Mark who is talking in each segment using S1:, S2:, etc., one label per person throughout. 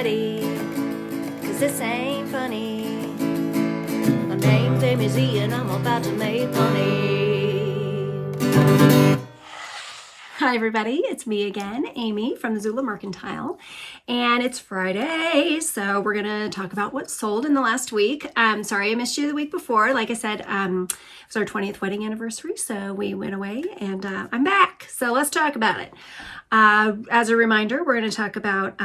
S1: ready, cause this ain't funny. My name's Amy Z and I'm about to make money. Hi everybody, it's me again, Amy from Zula Mercantile, and it's Friday, so we're gonna talk about what sold in the last week. Sorry I missed you the week before. Like I said, it was our 20th wedding anniversary, so we went away and I'm back. So let's talk about it. As a reminder, we're gonna talk about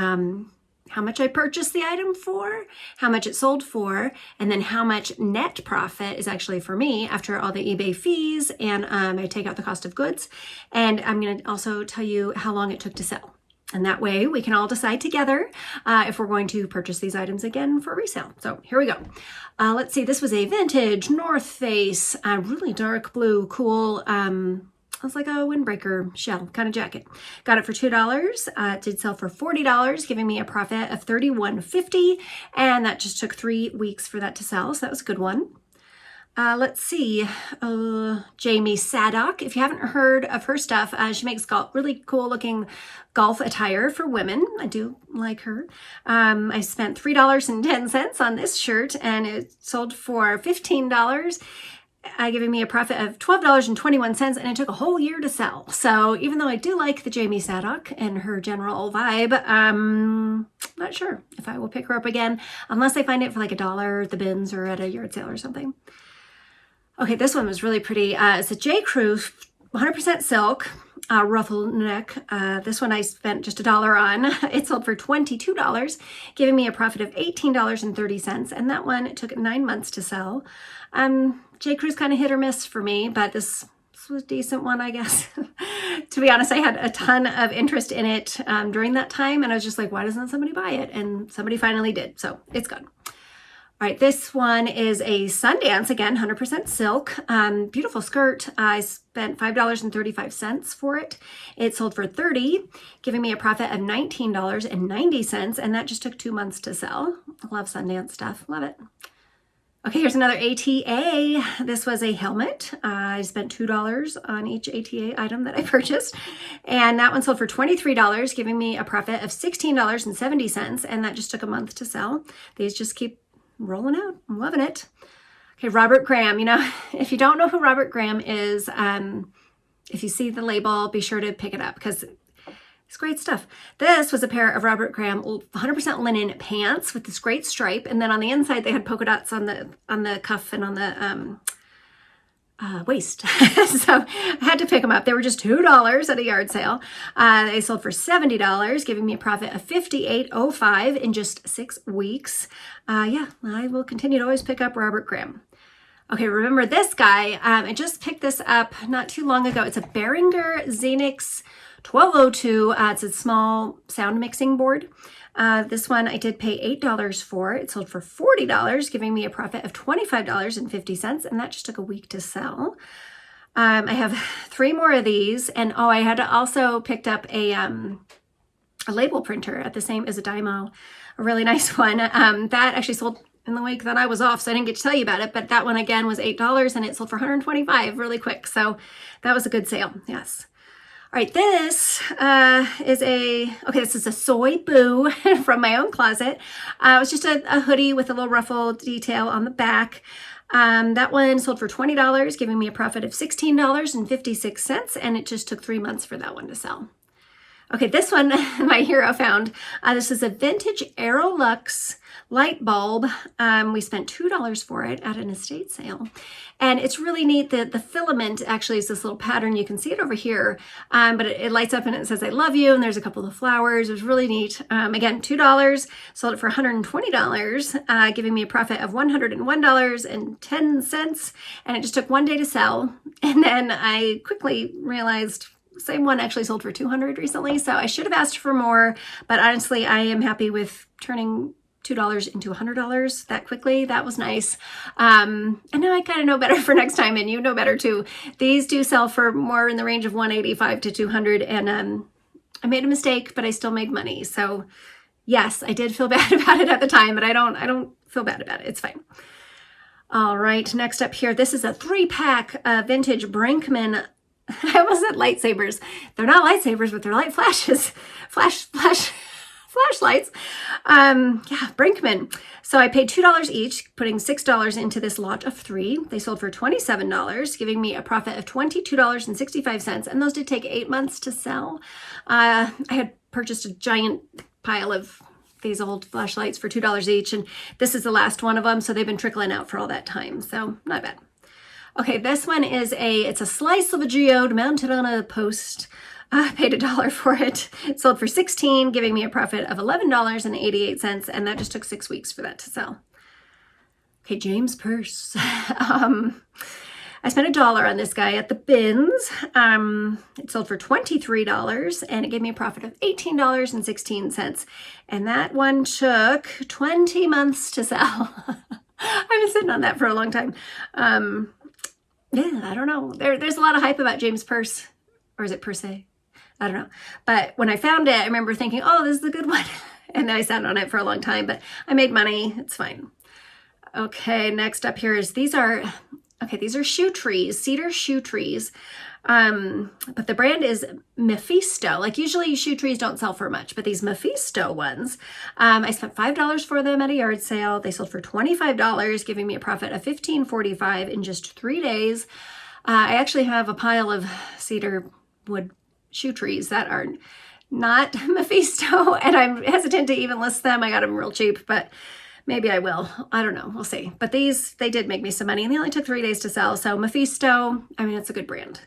S1: how much I purchased the item for, how much it sold for, and then how much net profit is actually for me after all the eBay fees and I take out the cost of goods. And I'm going to also tell you how long it took to sell. And that way we can all decide together if we're going to purchase these items again for resale. So here we go. Let's see, this was a vintage North Face, really dark blue, cool, it's like a windbreaker shell kind of jacket. Got it for $2. It did sell for $40, giving me a profit of $31.50. And that just took 3 weeks for that to sell. So that was a good one. Let's see. Jamie Saddock. If you haven't heard of her stuff, she makes really cool looking golf attire for women. I do like her. I spent $3.10 on this shirt and it sold for $15. Giving me a profit of $12.21, and it took a whole year to sell. So even though I do like the Jamie Saddock and her general vibe, not sure if I will pick her up again unless I find it for like $1 at the bins or at a yard sale or something. Okay, this one was really pretty. It's a J. Crew 100% silk ruffle neck. This one I spent just $1 on. It sold for $22, giving me a profit of $18.30, and that one took 9 months to sell. J. Crew's kind of hit or miss for me, but this was a decent one, I guess. To be honest, I had a ton of interest in it during that time, and I was just like, why doesn't somebody buy it? And somebody finally did, so it's good. All right, this one is a Sundance, again, 100% silk. Beautiful skirt. I spent $5.35 for it. It sold for $30, giving me a profit of $19.90, and that just took 2 months to sell. I love Sundance stuff, love it. Okay, here's another ATA. This was a helmet. I spent $2 on each ATA item that I purchased, and that one sold for $23, giving me a profit of $16.70, and that just took a month to sell. These just keep rolling out. I'm loving it. Okay, Robert Graham. You know, if you don't know who Robert Graham is, if you see the label, be sure to pick it up because it's great stuff. This was a pair of Robert Graham 100% linen pants with this great stripe, and then on the inside they had polka dots on the cuff and on the waist. So I had to pick them up. They were just $2 at a yard sale. They sold for $70, giving me a profit of $58.05 in just 6 weeks. Yeah, I will continue to always pick up Robert Graham. Okay, remember this guy. I just picked this up not too long ago. It's a Behringer Xenix 1202. It's a small sound mixing board. This one I did pay $8 for. It sold for $40, giving me a profit of $25.50, and that just took a week to sell. I have 3 more of these, and I had also picked up a label printer at the same as a Dymo, a really nice one. That actually sold in the week that I was off, so I didn't get to tell you about it, but that one again was $8 and it sold for $125 really quick. So that was a good sale, yes. All right, this this is a soy boo from my own closet. It was just a hoodie with a little ruffle detail on the back. That one sold for $20, giving me a profit of $16.56, and it just took 3 months for that one to sell. Okay, this one my hero found. This is a vintage Aerolux light bulb. We spent $2 for it at an estate sale. And it's really neat. The filament actually is this little pattern. You can see it over here, but it lights up and it says, I love you. And there's a couple of flowers. It was really neat. Again, $2, sold it for $120, giving me a profit of $101.10. And it just took 1 day to sell. And then I quickly realized, same one actually sold for $200 recently, so I should have asked for more, but honestly, I am happy with turning $2 into $100 that quickly. That was nice. And now I kind of know better for next time, and you know better too. These do sell for more in the range of $185 to $200, and I made a mistake, but I still made money. So yes, I did feel bad about it at the time, but I don't feel bad about it. It's fine. All right, next up here, this is a 3-pack vintage Brinkman. I almost said lightsabers. They're not lightsabers, but they're light flashes. Flash flashlights. Yeah, Brinkman. So I paid $2 each, putting $6 into this lot of 3. They sold for $27, giving me a profit of $22.65. And those did take 8 months to sell. I had purchased a giant pile of these old flashlights for $2 each, and this is the last one of them, so they've been trickling out for all that time, so not bad. Okay, this one is it's a slice of a geode mounted on a post. I paid $1 for it. It sold for $16, giving me a profit of $11.88, and that just took 6 weeks for that to sell. Okay, James Purse. I spent $1 on this guy at the bins. It sold for $23, and it gave me a profit of $18.16. And that one took 20 months to sell. I've been sitting on that for a long time. Yeah, I don't know. There's a lot of hype about James Purse, or is it Per Se? I don't know. But when I found it, I remember thinking, oh, this is a good one. And I sat on it for a long time, but I made money. It's fine. Okay, next up here is these are shoe trees, cedar shoe trees. But the brand is Mephisto. Like usually shoe trees don't sell for much, but these Mephisto ones, I spent $5 for them at a yard sale. They sold for $25, giving me a profit of $15.45 in just 3 days. I actually have a pile of cedar wood shoe trees that are not Mephisto, and I'm hesitant to even list them. I got them real cheap, but maybe I will. I don't know. We'll see. But these, they did make me some money, and they only took 3 days to sell. So Mephisto, I mean, it's a good brand.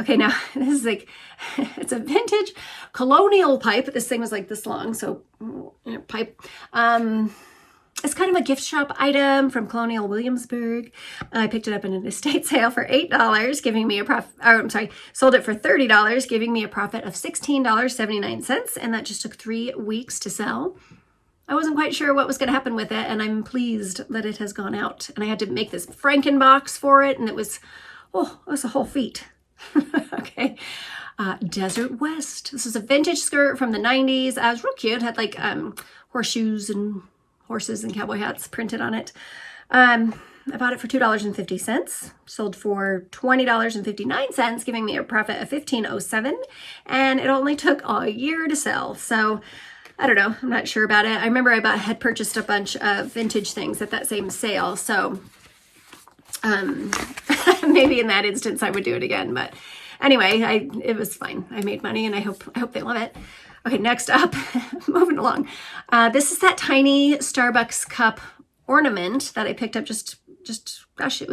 S1: Okay, now this is like, it's a vintage colonial pipe. This thing was like this long, so pipe. It's kind of a gift shop item from Colonial Williamsburg. I picked it up in an estate sale for $8, giving me a profit, sold it for $30, giving me a profit of $16.79, and that just took 3 weeks to sell. I wasn't quite sure what was going to happen with it, and I'm pleased that it has gone out. And I had to make this Frankenbox for it, and it was a whole feat. Okay. Desert West. This is a vintage skirt from the 90s. It was real cute. It had like horseshoes and horses and cowboy hats printed on it. I bought it for $2.50, sold for $20.59, giving me a profit of $15.07, and it only took a year to sell. So I don't know. I'm not sure about it. I remember I had purchased a bunch of vintage things at that same sale. So maybe in that instance I would do it again. But anyway, it was fine. I made money, and I hope they love it. Okay, next up, moving along. This is that tiny Starbucks cup ornament that I picked up gosh, it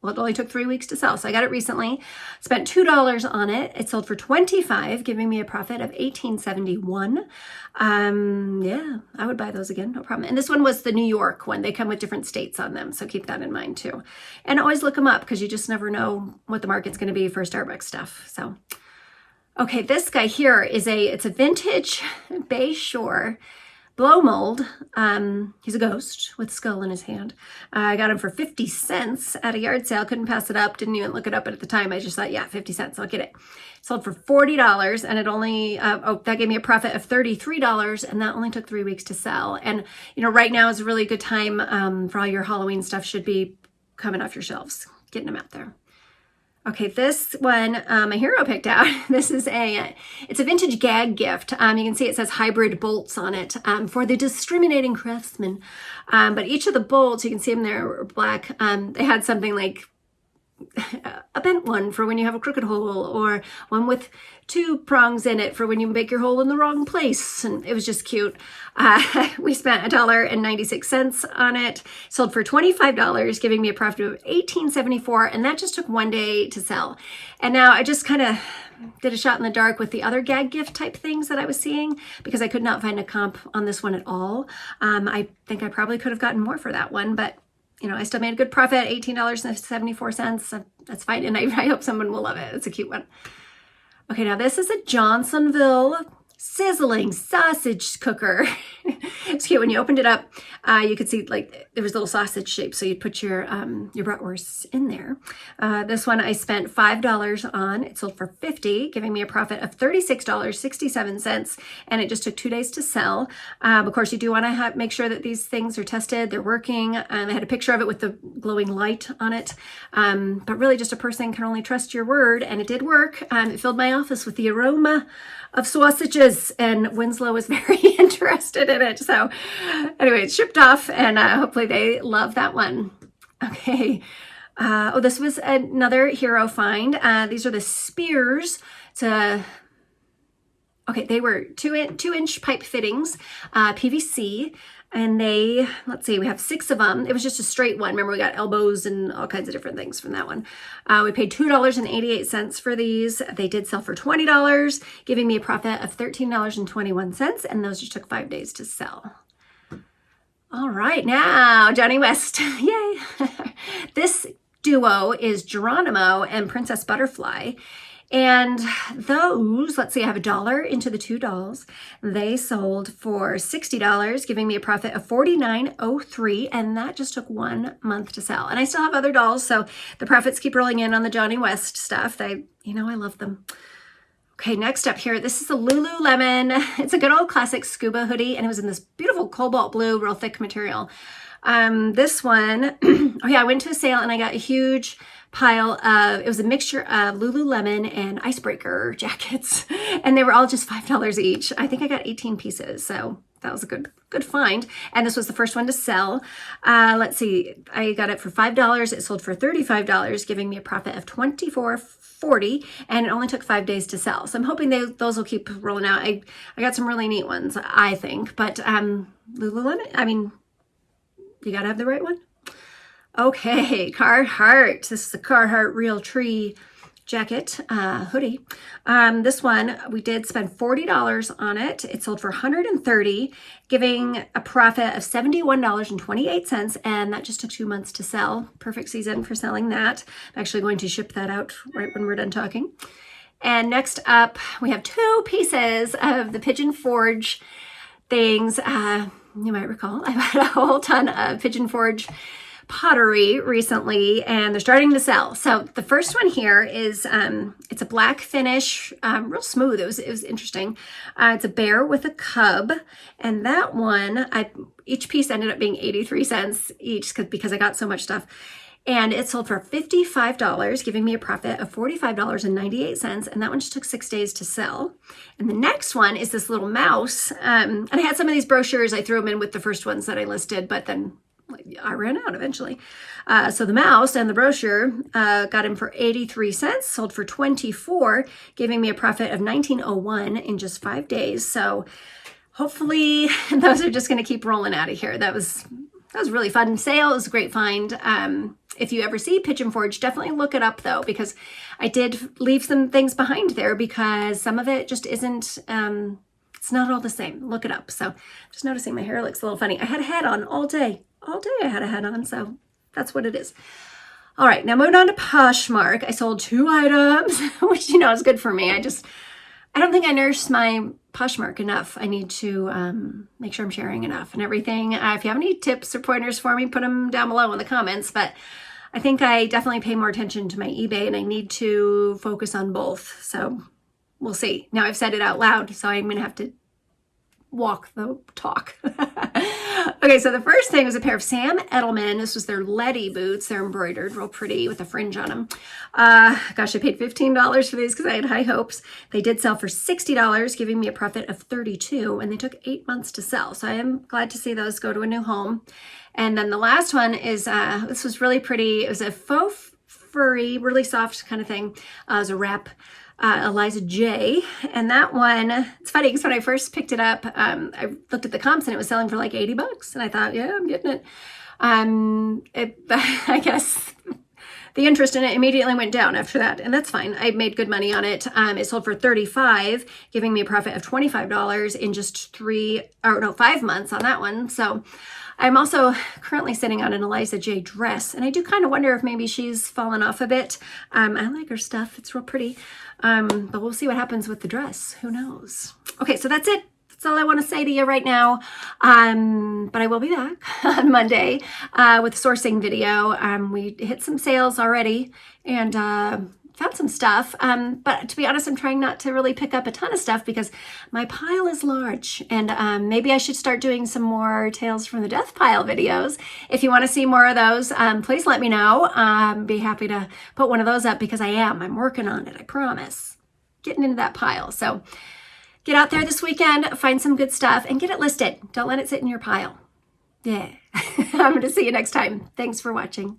S1: only took 3 weeks to sell. So I got it recently, spent $2 on it. It sold for $25, giving me a profit of $18.71. Yeah, I would buy those again, no problem. And this one was the New York one. They come with different states on them, so keep that in mind too. And always look them up, because you just never know what the market's going to be for Starbucks stuff. So, okay, this guy here it's a vintage Bay Shore blow mold. He's a ghost with a skull in his hand. I got him for 50 cents at a yard sale. Couldn't pass it up. Didn't even look it up at the time. I just thought, yeah, 50 cents. I'll get it. Sold for $40, and it only, that gave me a profit of $33, and that only took 3 weeks to sell. And, right now is a really good time for all your Halloween stuff. Should be coming off your shelves, getting them out there. Okay, this one my hero picked out. This is it's a vintage gag gift. You can see it says hybrid bolts on it for the discriminating craftsman. But each of the bolts, you can see them there, are black. They had something like a bent one for when you have a crooked hole, or one with 2 prongs in it for when you make your hole in the wrong place. And it was just cute. We spent $1.96 on it, sold for $25, giving me a profit of $18.74, and that just took 1 day to sell. And now I just kind of did a shot in the dark with the other gag gift type things that I was seeing, because I could not find a comp on this one at all. I think I probably could have gotten more for that one, but I still made a good profit, $18.74. So that's fine. And I hope someone will love it. It's a cute one. Okay, now this is a Johnsonville sizzling sausage cooker. It's cute. When you opened it up, you could see like there was little sausage shapes, so you'd put your bratwursts in there. This one I spent $5 on. It sold for $50, giving me a profit of $36.67, and it just took 2 days to sell. Of course, you do want to make sure that these things are tested, they're working. I had a picture of it with the glowing light on it, but really just a person can only trust your word, and it did work. It filled my office with the aroma of sausages, and Winslow was very interested in it. So anyway, it's shipped off, and hopefully they love that one. Okay. This was another hero find. These are the spears. They were 2-inch pipe fittings, PVC. And let's see, we have 6 of them. It was just a straight one. Remember, we got elbows and all kinds of different things from that one. We paid $2.88 for these. They did sell for $20, giving me a profit of $13.21. And those just took 5 days to sell. All right, now Johnny West. Yay. This duo is Geronimo and Princess Butterfly. And those, let's see, I have $1 into the 2 dolls. They sold for $60, giving me a profit of $49.03, and that just took 1 month to sell. And I still have other dolls, so the profits keep rolling in on the Johnny West stuff. I love them. Okay, next up here, this is a Lululemon. It's a good old classic scuba hoodie, and it was in this beautiful cobalt blue, real thick material. This one, I went to a sale and I got a huge pile of, it was a mixture of Lululemon and icebreaker jackets, and they were all just $5 each. I think I got 18 pieces, so that was a good find. And this was the first one to sell. Let's see, I got it for $5. It sold for $35, giving me a profit of $24.40, and it only took 5 days to sell. So I'm hoping those will keep rolling out. I got some really neat ones, I think, but Lululemon, you gotta have the right one. Okay, Carhartt. This is a Carhartt Real Tree jacket, hoodie. This one, we did spend $40 on it. It sold for $130, giving a profit of $71.28, and that just took 2 months to sell. Perfect season for selling that. I'm actually going to ship that out right when we're done talking. And next up, we have 2 pieces of the Pigeon Forge things. You might recall, I've had a whole ton of Pigeon Forge pottery recently, and they're starting to sell. So the first one here is, it's a black finish, real smooth. It was interesting. It's a bear with a cub, and that one, each piece ended up being 83 cents each because I got so much stuff. And it sold for $55, giving me a profit of $45.98, and that one just took 6 days to sell. And the next one is this little mouse, and I had some of these brochures. I threw them in with the first ones that I listed, but then I ran out eventually. So the mouse and the brochure got him for 83 cents, sold for $24, giving me a profit of $19.01 in just 5 days. So hopefully those are just going to keep rolling out of here. That was a really fun sale. It was a great find. If you ever see Pigeon Forge, definitely look it up though, because I did leave some things behind there because some of it just isn't, it's not all the same. Look it up. So just noticing my hair looks a little funny. I had a hat on all day. All day I had a hat on, so that's what it is. All right, now moving on to Poshmark. I sold 2 items, which, is good for me. I don't think I nursed my Poshmark enough. I need to make sure I'm sharing enough and everything. If you have any tips or pointers for me, put them down below in the comments. But I think I definitely pay more attention to my eBay, and I need to focus on both. So we'll see. Now I've said it out loud, so I'm going to have to walk the talk. Okay, so the first thing was a pair of Sam Edelman. This was their Letty boots. They're embroidered real pretty with a fringe on them. Gosh, I paid $15 for these because I had high hopes. They did sell for $60, giving me a profit of $32, and they took 8 months to sell. So I am glad to see those go to a new home. And then the last one is, this was really pretty. It was a faux furry, really soft kind of thing. It was a wrap. Eliza J. And that one, it's funny because when I first picked it up, I looked at the comps and it was selling for like $80. And I thought, yeah, I'm getting it. I guess the interest in it immediately went down after that. And that's fine. I made good money on it. It sold for $35, giving me a profit of $25 in just 5 months on that one. So I'm also currently sitting on an Eliza J dress, and I do kind of wonder if maybe she's fallen off a bit. I like her stuff. It's real pretty. But we'll see what happens with the dress. Who knows? Okay, so that's it. That's all I want to say to you right now. But I will be back on Monday with a sourcing video. We hit some sales already and found some stuff. But to be honest, I'm trying not to really pick up a ton of stuff because my pile is large. And maybe I should start doing some more Tales from the Death Pile videos. If you want to see more of those, please let me know. Be happy to put one of those up because I'm working on it, I promise. Getting into that pile. So get out there this weekend, find some good stuff, and get it listed. Don't let it sit in your pile. Yeah. I'm going to see you next time. Thanks for watching.